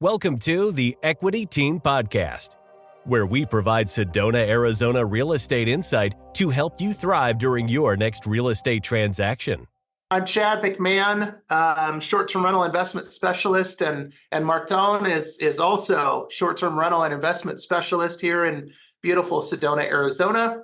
Welcome to the Equity Team Podcast, where we provide Sedona, Arizona real estate insight to help you thrive during your next real estate transaction. I'm Chad McMahon, short-term rental investment specialist, and Martin is also short-term rental and investment specialist here in beautiful Sedona, Arizona.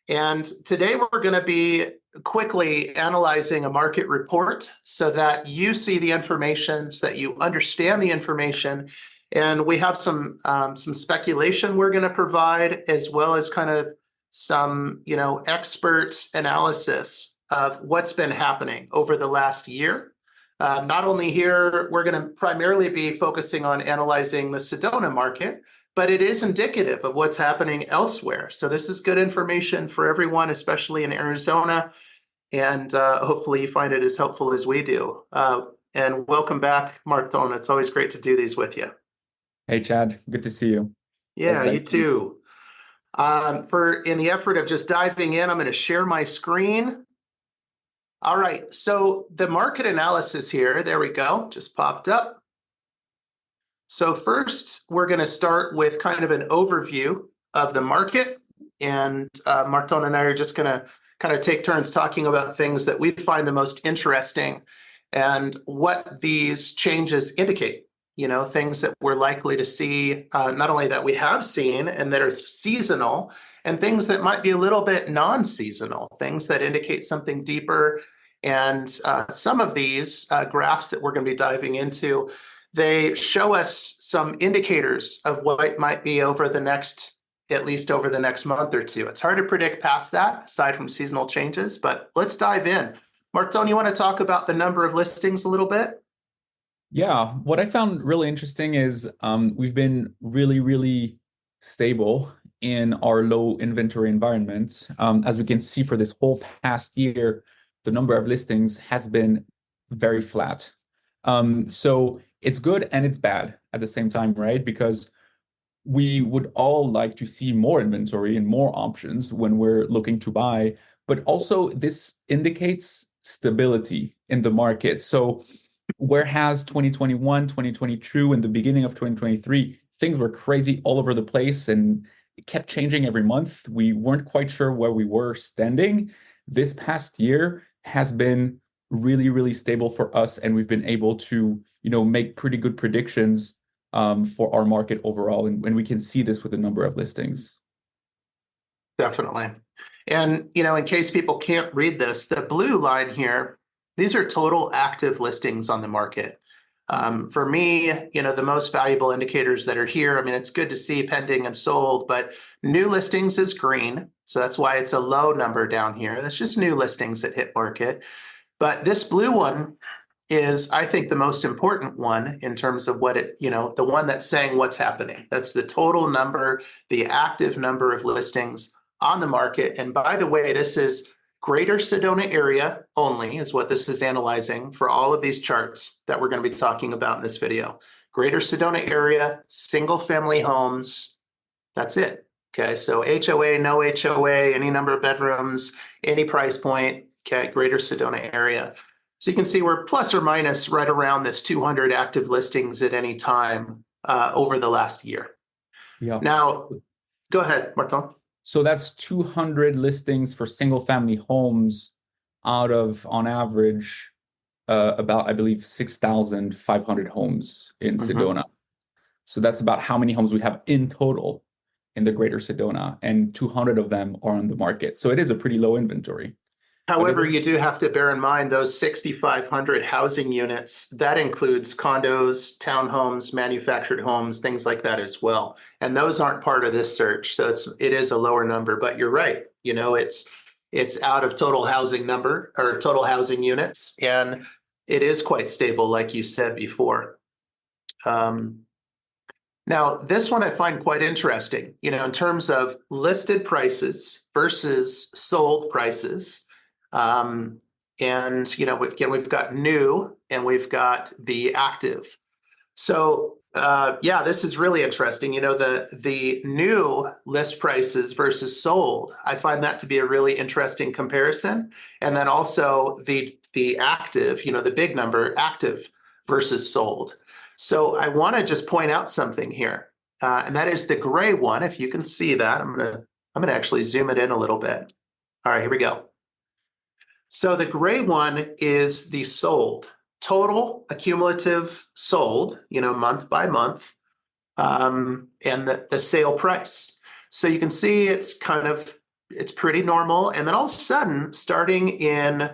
And today we're going to be quickly analyzing a market report so that you see the information, so that you understand the information. And we have some speculation we're going to provide, as well as kind of some, expert analysis of what's been happening over the last year. Not only here, we're going to primarily be focusing on analyzing the Sedona market, but it is indicative of what's happening elsewhere. So this is good information for everyone, especially in Arizona. And hopefully you find it as helpful as we do. And welcome back, Martin. It's always great to do these with you. Hey, Chad. Good to see you. Yeah, you too. In the effort of just diving in, I'm going to share my screen. All right, so the market analysis here, there we go, just popped up. So first, we're going to start with kind of an overview of the market. And Martin and I are just going to kind of take turns talking about things that we find the most interesting and what these changes indicate. Things that we're likely to see, not only that we have seen and that are seasonal, and things that might be a little bit non-seasonal, things that indicate something deeper. And some of these graphs that we're going to be diving into, they show us some indicators of what might be at least over the next month or two. It's hard to predict past that, aside from seasonal changes, but let's dive in. Martin, you want to talk about the number of listings a little bit? Yeah, what I found really interesting is we've been really, really stable in our low inventory environment. As we can see for this whole past year, the number of listings has been very flat. So it's good and it's bad at the same time, right? Because we would all like to see more inventory and more options when we're looking to buy, but also this indicates stability in the market. So whereas 2021, 2022, and the beginning of 2023, things were crazy all over the place and it kept changing every month. We weren't quite sure where we were standing. This past year has been really, really stable for us, and we've been able to, make pretty good predictions for our market overall, and we can see this with the number of listings. Definitely. And, in case people can't read this, the blue line here, these are total active listings on the market. For me, the most valuable indicators that are here, it's good to see pending and sold, but new listings is green. So that's why it's a low number down here. That's just new listings that hit market. But this blue one is, I think, the most important one in terms of the one that's saying what's happening. That's the total number, the active number of listings on the market. And by the way, this is Greater Sedona area only is what this is analyzing for all of these charts that we're going to be talking about in this video. Greater Sedona area, single family homes, that's it. Okay, so HOA, no HOA, any number of bedrooms, any price point, okay, Greater Sedona area. So you can see we're plus or minus right around this 200 active listings at any time over the last year. Yeah. Now, go ahead, Martin. So that's 200 listings for single family homes out of, on average, about, I believe, 6,500 homes in Sedona. So that's about how many homes we have in total in the Greater Sedona, and 200 of them are on the market. So it is a pretty low inventory. However, you do have to bear in mind those 6,500 housing units, that includes condos, townhomes, manufactured homes, things like that as well. And those aren't part of this search. So it is a lower number, but you're right. It's out of total housing number or total housing units. And it is quite stable, like you said before. Now, this one I find quite interesting, in terms of listed prices versus sold prices. And, we've got new and we've got the active. So, this is really interesting. The new list prices versus sold, I find that to be a really interesting comparison. And then also the active, the big number, active versus sold. So I want to just point out something here, and that is the gray one. If you can see that, I'm gonna actually zoom it in a little bit. All right, here we go. So the gray one is the sold, total accumulative sold, month by month, and the sale price. So you can see it's pretty normal. And then all of a sudden, starting in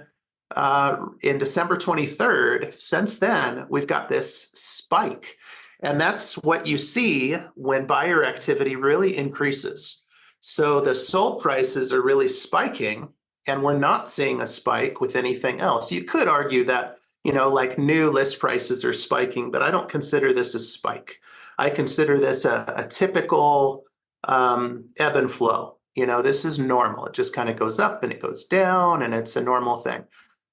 December 23rd, since then, we've got this spike. And that's what you see when buyer activity really increases. So the sold prices are really spiking, and we're not seeing a spike with anything else. You could argue that, like new list prices are spiking, but I don't consider this a spike. I consider this a typical ebb and flow. This is normal. It just kind of goes up and it goes down, and it's a normal thing.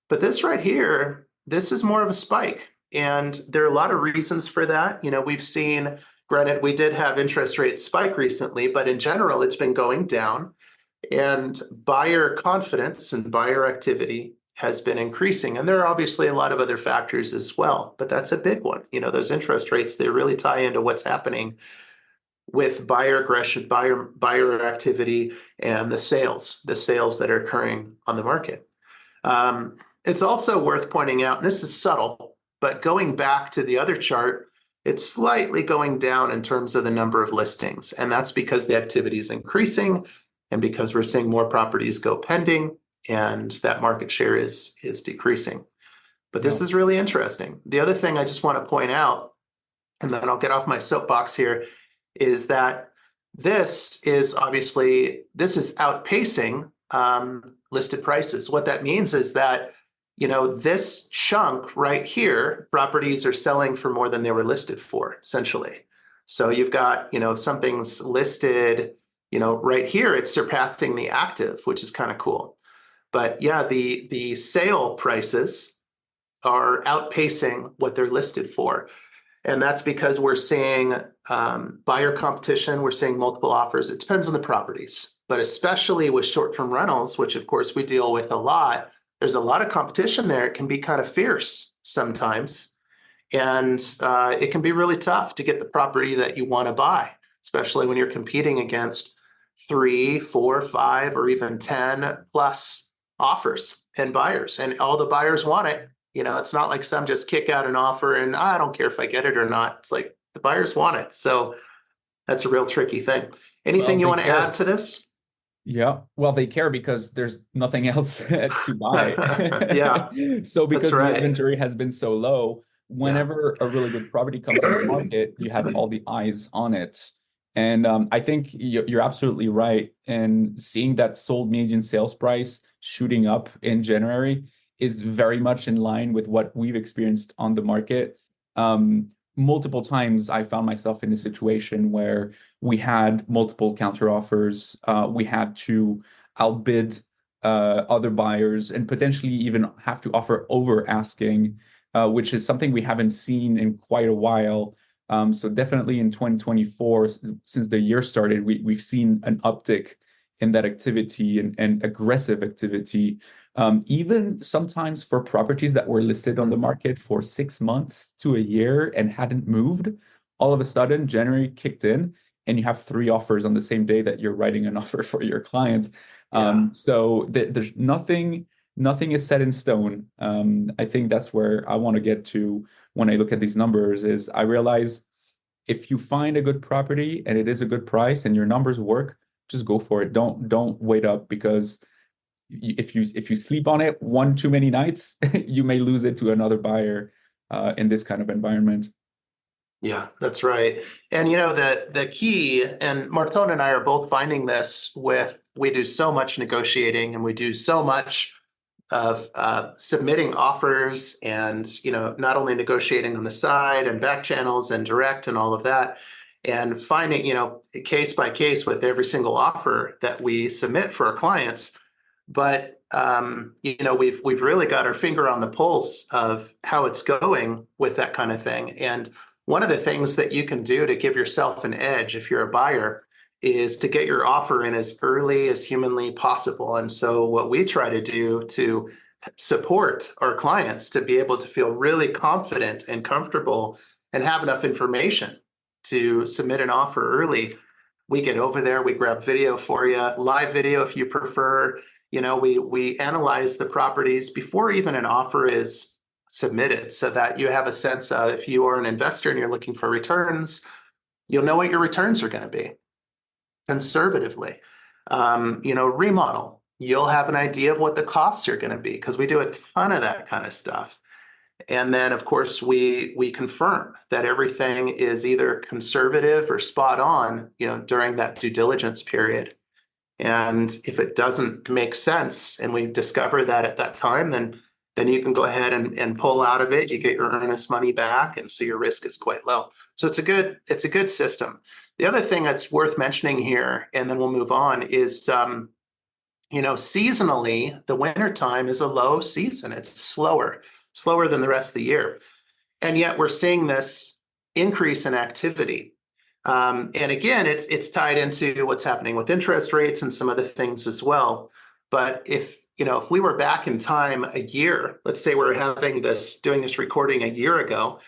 But this right here, this is more of a spike. And there are a lot of reasons for that. We've seen, granted, we did have interest rates spike recently, but in general, it's been going down. And buyer confidence and buyer activity has been increasing. And there are obviously a lot of other factors as well, but that's a big one. Those interest rates, they really tie into what's happening with buyer aggression, buyer activity, and the sales that are occurring on the market. It's also worth pointing out, and this is subtle, but going back to the other chart, it's slightly going down in terms of the number of listings. And that's because the activity is increasing and because we're seeing more properties go pending, and that market share is decreasing. But this is really interesting. The other thing I just want to point out, and then I'll get off my soapbox here, is that this is outpacing listed prices. What that means is that, this chunk right here, properties are selling for more than they were listed for, essentially. So you've got, something's listed, right here, it's surpassing the active, which is kind of cool. But yeah, the sale prices are outpacing what they're listed for. And that's because we're seeing buyer competition. We're seeing multiple offers. It depends on the properties, but especially with short-term rentals, which of course we deal with a lot, there's a lot of competition there. It can be kind of fierce sometimes. And it can be really tough to get the property that you want to buy, especially when you're competing against 3, 4, 5, or even 10 plus offers and buyers. And all the buyers want it. It's not like some just kick out an offer and I don't care if I get it or not. It's like the buyers want it. So that's a real tricky thing. Anything you want to add to this? Yeah, well, they care because there's nothing else to buy. Yeah, So because that's right. the inventory has been so low, whenever a really good property comes to the market, you have all the eyes on it. And I think you're absolutely right. And seeing that sold median sales price shooting up in January is very much in line with what we've experienced on the market. Multiple times I found myself in a situation where we had multiple counteroffers. We had to outbid other buyers and potentially even have to offer over asking, which is something we haven't seen in quite a while. So definitely in 2024, since the year started, we've seen an uptick in that activity and aggressive activity. Even sometimes for properties that were listed on the market for 6 months to a year and hadn't moved, all of a sudden January kicked in and you have 3 offers on the same day that you're writing an offer for your client. So there's nothing is set in stone. I think that's where I want to get to when I look at these numbers is I realize if you find a good property and it is a good price and your numbers work, just go for it. Don't wait up, because if you sleep on it one too many nights, you may lose it to another buyer in this kind of environment. Yeah, that's right. And the key, and Martone and I are both finding this we do so much negotiating and we do so much of submitting offers and not only negotiating on the side and back channels and direct and all of that, and finding case by case with every single offer that we submit for our clients. But we've really got our finger on the pulse of how it's going with that kind of thing. And one of the things that you can do to give yourself an edge if you're a buyer is to get your offer in as early as humanly possible. And so what we try to do to support our clients to be able to feel really confident and comfortable and have enough information to submit an offer early, we get over there, we grab video for you, live video if you prefer. We analyze the properties before even an offer is submitted, so that you have a sense of, if you are an investor and you're looking for returns, you'll know what your returns are going to be conservatively. Remodel, you'll have an idea of what the costs are going to be, because we do a ton of that kind of stuff. And then, of course, we confirm that everything is either conservative or spot on, during that due diligence period. And if it doesn't make sense, and we discover that at that time, then you can go ahead and pull out of it. You get your earnest money back, and so your risk is quite low. So it's a good system. The other thing that's worth mentioning here, and then we'll move on, is seasonally, the wintertime is a low season. It's slower than the rest of the year. And yet we're seeing this increase in activity. And again, it's tied into what's happening with interest rates and some other things as well. But if we were back in time a year, let's say we're doing this recording a year ago,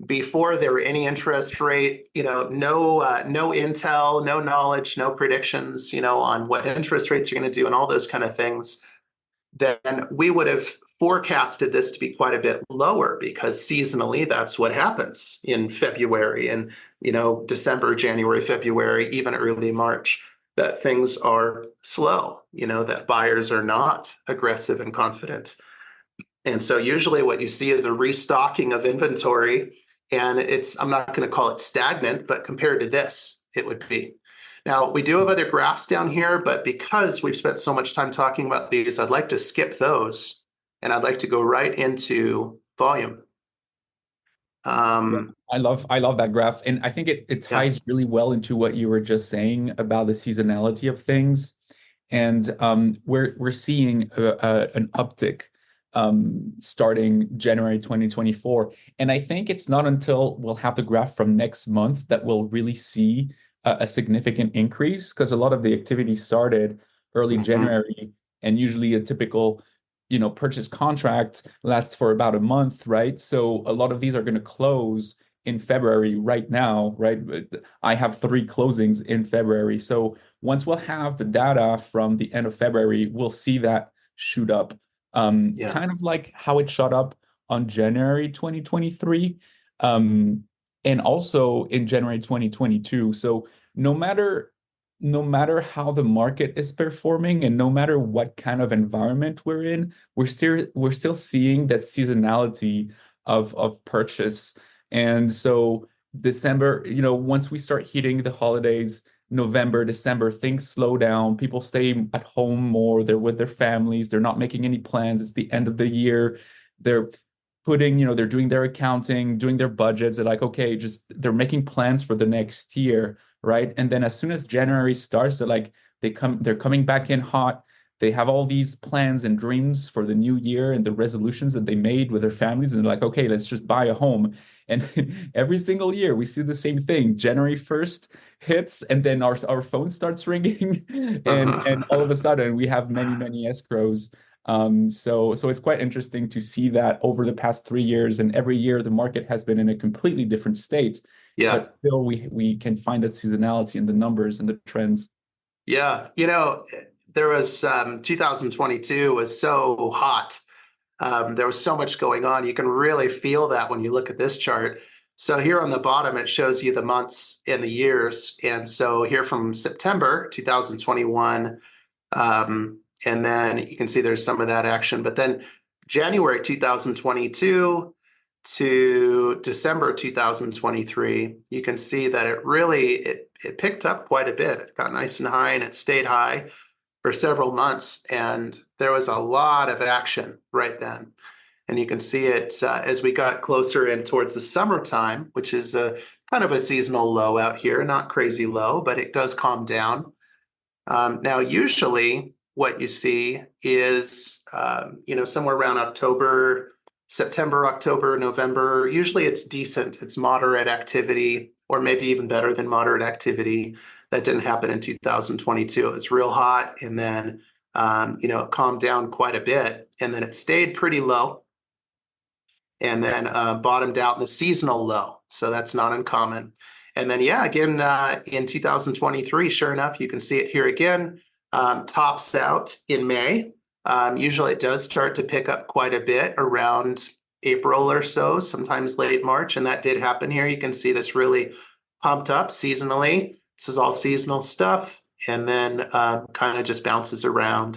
before there were any interest rate, no intel, no knowledge, no predictions, on what interest rates are going to do and all those kind of things, then we would have forecasted this to be quite a bit lower, because seasonally that's what happens in February and December, January, February, even early March, that things are slow, that buyers are not aggressive and confident. And so usually what you see is a restocking of inventory, and I'm not going to call it stagnant, but compared to this, it would be. Now, we do have other graphs down here, but because we've spent so much time talking about these, I'd like to skip those, and I'd like to go right into volume. I love that graph, and I think it ties really well into what you were just saying about the seasonality of things. And we're seeing an uptick starting January 2024. And I think it's not until we'll have the graph from next month that we'll really see a significant increase, because a lot of the activity started early January, and usually a typical purchase contract lasts for about a month, right? So a lot of these are going to close in February right now, right? I have 3 closings in February. So once we'll have the data from the end of February, we'll see that shoot up, kind of like how it shot up on January 2023, and also in January 2022. So no matter how the market is performing, and no matter what kind of environment we're in, we're still seeing that seasonality of purchase. And so December, once we start hitting the holidays, November, December, things slow down. People stay at home more. They're with their families. They're not making any plans. It's the end of the year. They're they're doing their accounting, doing their budgets. They're like, okay, they're making plans for the next year, right? And then as soon as January starts, they're coming back in hot. They have all these plans and dreams for the new year and the resolutions that they made with their families. And they're like, okay, let's just buy a home. And every single year we see the same thing. January 1st hits, and then our phone starts ringing, and all of a sudden we have many escrows. So it's quite interesting to see that over the past 3 years, and every year the market has been in a completely different state. Yeah. But still we can find that seasonality in the numbers and the trends. Yeah. There was 2022 was so hot. There was so much going on. You can really feel that when you look at this chart. So here on the bottom, it shows you the months and the years. And so here from September 2021, and then you can see there's some of that action. But then January 2022 to December 2023, you can see that it picked up quite a bit. It got nice and high, and it stayed high for several months, and there was a lot of action right then. And you can see it as we got closer in towards the summertime, which is kind of a seasonal low out here, not crazy low, but it does calm down. Now, usually what you see is, somewhere around September, October, November, usually it's decent. It's moderate activity, or maybe even better than moderate activity. That didn't happen in 2022. It was real hot, and then it calmed down quite a bit, and then it stayed pretty low, and then bottomed out in the seasonal low. So that's not uncommon. And then, yeah, again, in 2023, sure enough, you can see it here again, tops out in May. Usually it does start to pick up quite a bit around April or so, sometimes late March. And that did happen here. You can see this really pumped up seasonally. This is all seasonal stuff. And then kind of just bounces around.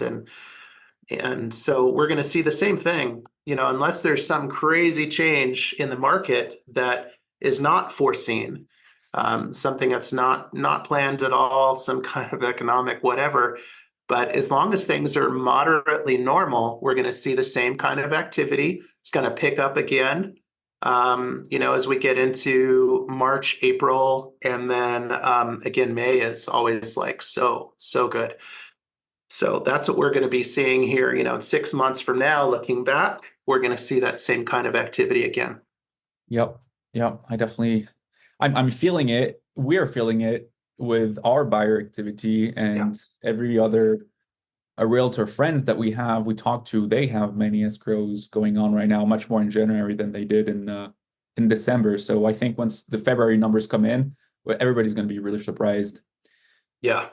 And so we're going to see the same thing, unless there's some crazy change in the market that is not foreseen, something that's not planned at all, some kind of economic whatever. But as long as things are moderately normal, we're going to see the same kind of activity. It's going to pick up again, as we get into March, April, and then again, May is always like so good. So that's what we're going to be seeing here, in 6 months from now, looking back, we're going to see that same kind of activity again. Yep. I'm feeling it. We're feeling it with our buyer activity, and every other realtor friends that we talk to, they have many escrows going on right now, much more in January than they did in December. So I think once the February numbers come in, everybody's going to be really surprised. Yeah.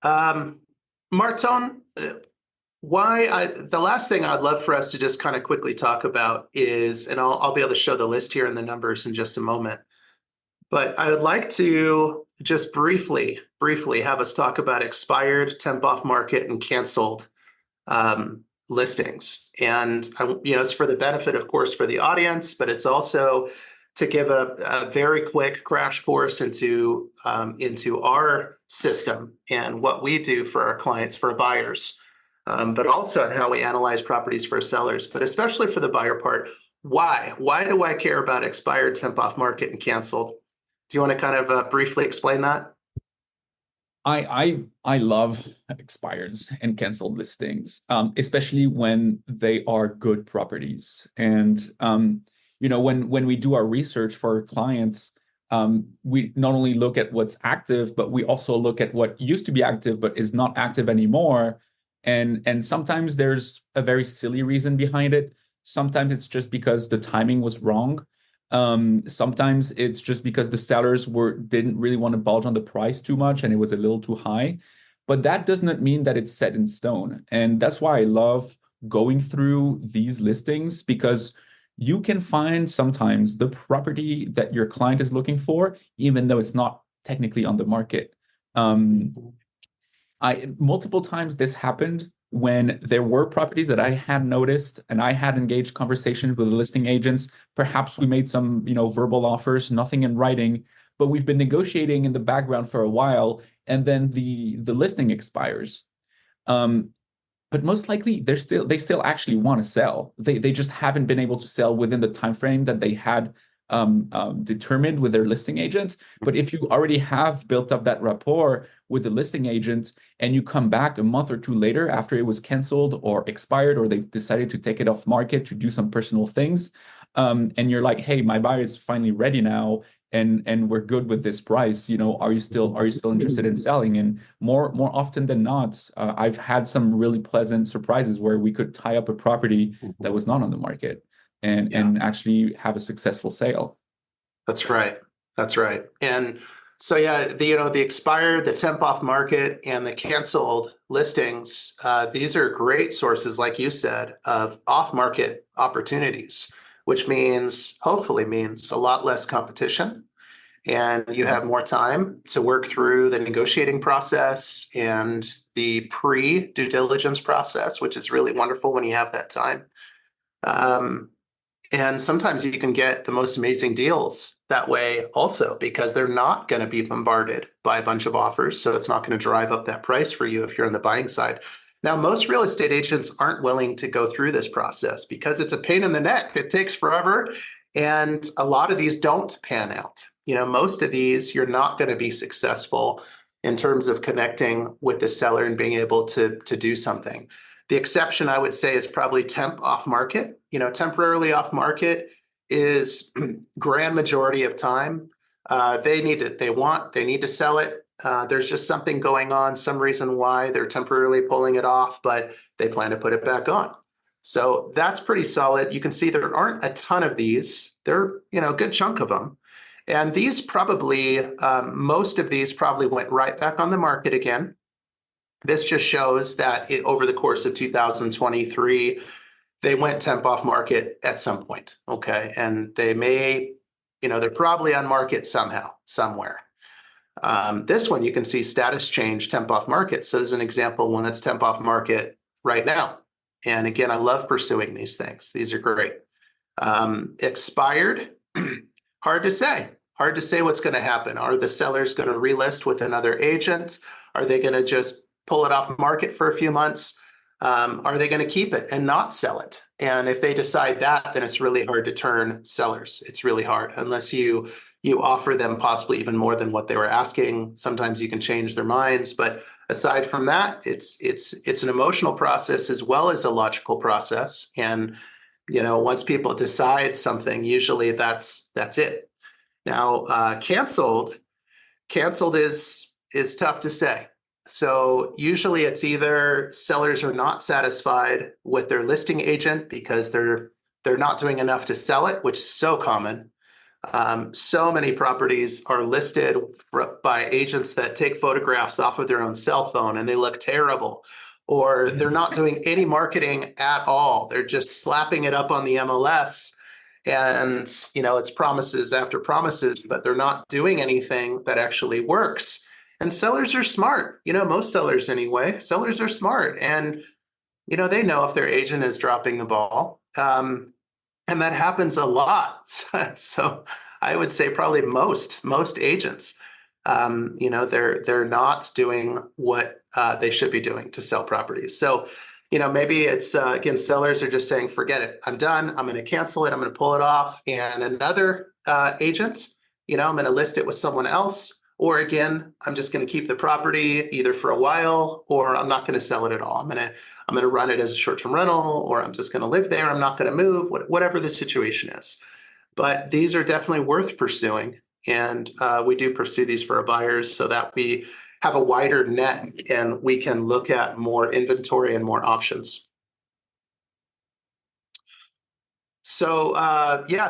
Marton, the last thing I'd love for us to just kind of quickly talk about is, and I'll be able to show the list here and the numbers in just a moment, but I would like to just briefly have us talk about expired, temp off market, and canceled listings. And it's for the benefit, of course, for the audience, but it's also to give a very quick crash course into our system and what we do for our clients, for buyers, but also on how we analyze properties for sellers, but especially for the buyer part. Why do I care about expired, temp off market, and canceled? Do you want to kind of briefly explain that? I love expireds and canceled listings, especially when they are good properties. And when we do our research for our clients, we not only look at what's active, but we also look at what used to be active but is not active anymore. And sometimes there's a very silly reason behind it. Sometimes it's just because the timing was wrong. Sometimes it's just because the sellers didn't really want to budge on the price too much and it was a little too high. But that does not mean that it's set in stone. And that's why I love going through these listings, because you can find sometimes the property that your client is looking for, even though it's not technically on the market. Multiple times this happened when there were properties that I had noticed and I had engaged conversations with the listing agents. Perhaps we made some, verbal offers, nothing in writing, but we've been negotiating in the background for a while, and then the listing expires. But most likely they still actually want to sell. They just haven't been able to sell within the time frame that they had determined with their listing agent. But if you already have built up that rapport with the listing agent and you come back a month or two later after it was canceled or expired, or they decided to take it off market to do some personal things, and you're like, hey, my buyer is finally ready now, and we're good with this price, are you still interested in selling? And more often than not, I've had some really pleasant surprises where we could tie up a property that was not on the market and actually have a successful sale. That's right. And so, the expired, the temp off market, and the canceled listings, these are great sources, like you said, of off market opportunities, which hopefully means a lot less competition, and you have more time to work through the negotiating process and the pre-due diligence process, which is really wonderful when you have that time. And sometimes you can get the most amazing deals that way also, because they're not going to be bombarded by a bunch of offers. So it's not going to drive up that price for you if you're on the buying side. Now, most real estate agents aren't willing to go through this process because it's a pain in the neck. It takes forever. And a lot of these don't pan out. Most of these, you're not going to be successful in terms of connecting with the seller and being able to do something. The exception, I would say, is probably temp off market. Temporarily off market is grand majority of time. They need to sell it. There's just something going on, some reason why they're temporarily pulling it off, but they plan to put it back on. So that's pretty solid. You can see there aren't a ton of these. There, a good chunk of them. And these probably, most of these probably went right back on the market again. This just shows that over the course of 2023, they went temp off market at some point, okay? And they may, they're probably on market somehow, somewhere. This one, you can see status change, temp off market. So this is an example, one that's temp off market right now. And again, I love pursuing these things. These are great. Expired, hard to say. Hard to say what's going to happen. Are the sellers going to relist with another agent? Are they going to just pull it off market for a few months? Are they going to keep it and not sell it? And if they decide that, then it's really hard to turn sellers. It's really hard unless you offer them possibly even more than what they were asking. Sometimes you can change their minds, but aside from that, it's an emotional process as well as a logical process. And once people decide something, usually that's it. Now, canceled is tough to say. So usually it's either sellers are not satisfied with their listing agent because they're not doing enough to sell it, which is so common. So many properties are listed by agents that take photographs off of their own cell phone and they look terrible, or they're not doing any marketing at all. They're just slapping it up on the MLS and, it's promises after promises, but they're not doing anything that actually works. And sellers are smart, most sellers anyway. Sellers are smart and, they know if their agent is dropping the ball. And that happens a lot. So I would say probably most agents, they're not doing what they should be doing to sell properties. So, maybe it's, again, sellers are just saying, forget it. I'm done. I'm going to cancel it. I'm going to pull it off. And another agent, I'm going to list it with someone else. Or again, I'm just going to keep the property either for a while, or I'm not going to sell it at all. I'm going to run it as a short-term rental, or I'm just going to live there. I'm not going to move, whatever the situation is. But these are definitely worth pursuing. And we do pursue these for our buyers so that we have a wider net and we can look at more inventory and more options. So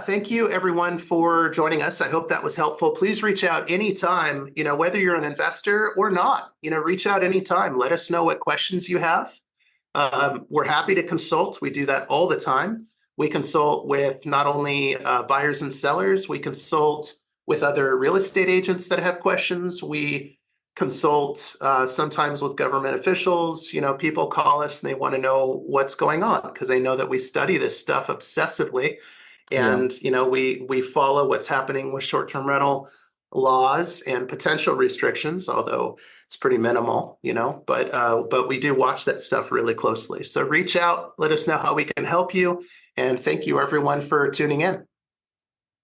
thank you everyone for joining us. I hope that was helpful. Please reach out anytime, whether you're an investor or not, reach out anytime. Let us know what questions you have. We're happy to consult. We do that all the time. We consult with not only buyers and sellers, we consult with other real estate agents that have questions. We consult sometimes with government officials. People call us and they want to know what's going on because they know that we study this stuff obsessively. And, we follow what's happening with short-term rental laws and potential restrictions, although it's pretty minimal, but we do watch that stuff really closely. So reach out, let us know how we can help you. And thank you everyone for tuning in.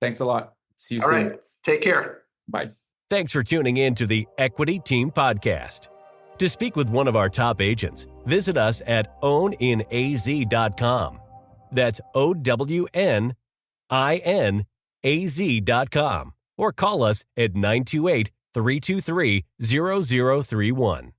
Thanks a lot. See you soon. All right. Take care. Bye. Thanks for tuning in to the Equity Team Podcast. To speak with one of our top agents, visit us at owninaz.com. That's owninaz.com. Or call us at 928-323-0031.